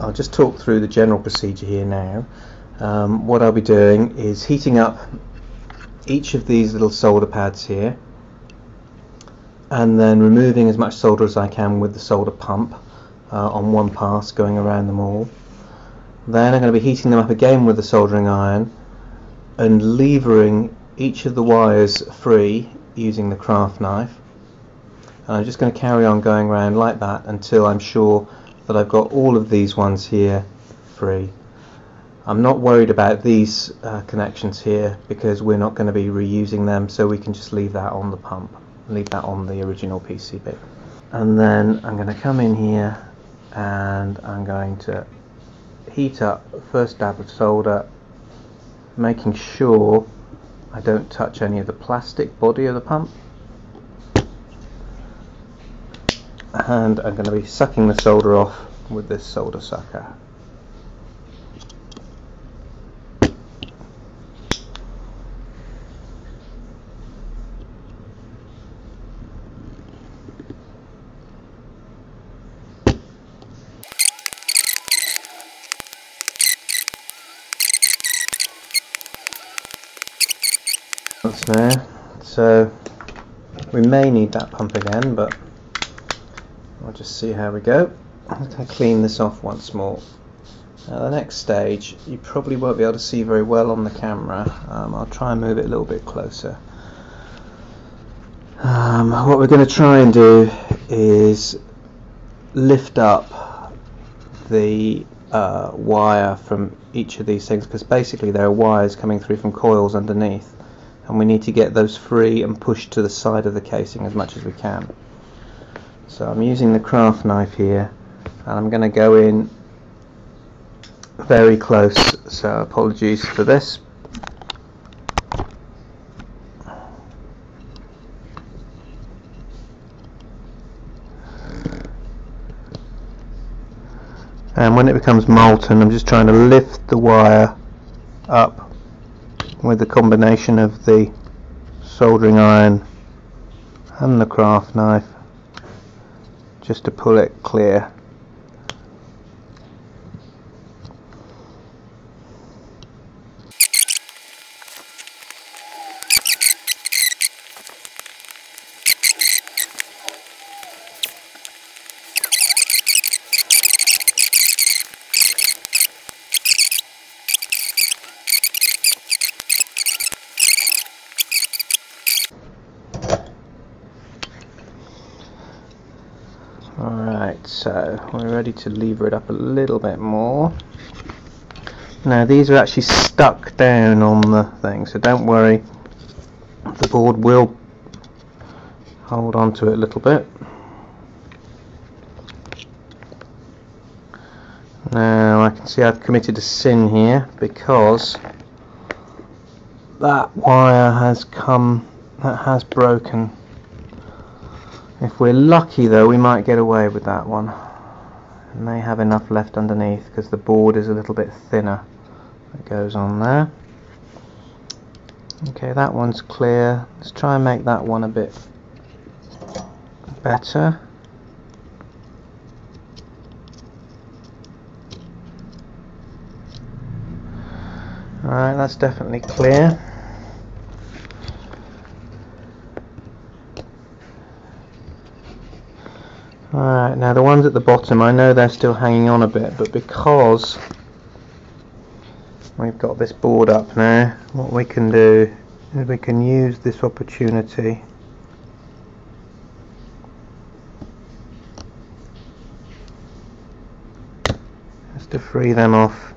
I'll just talk through the general procedure here now. What I'll be doing is heating up each of these little solder pads here, and then removing as much solder as I can with the solder pump on one pass, going around them all. Then I'm going to be heating them up again with the soldering iron and levering each of the wires free using the craft knife. And I'm just going to carry on going around like that until I'm sure that I've got all of these ones here free. I'm not worried about these connections here because we're not going to be reusing them, so we can just leave that on the pump, leave that on the original PCB. And then I'm going to come in here and I'm going to heat up the first dab of solder, making sure I don't touch any of the plastic body of the pump. And I'm going to be sucking the solder off with this solder sucker. That's there. So we may need that pump again, but I'll just see how we go. I'm going to clean this off once more. Now the next stage, you probably won't be able to see very well on the camera. I'll try and move it a little bit closer. What we're going to try and do is lift up the wire from each of these things, because basically there are wires coming through from coils underneath, and we need to get those free and pushed to the side of the casing as much as we can. So I'm using the craft knife here, and I'm going to go in very close, so apologies for this. And when it becomes molten, I'm just trying to lift the wire up with the combination of the soldering iron and the craft knife, just to pull it clear. Alright, so we're ready to lever it up a little bit more. Now these are actually stuck down on the thing, so don't worry, the board will hold on to it a little bit. Now I can see I've committed a sin here, because that wire has broken. If we're lucky though, we might get away with that one. It may have enough left underneath because the board is a little bit thinner. That goes on there. Okay, that one's clear. Let's try and make that one a bit better. Alright, that's definitely clear. Alright, now the ones at the bottom, I know they're still hanging on a bit, but because we've got this board up now, what we can do is we can use this opportunity just to free them off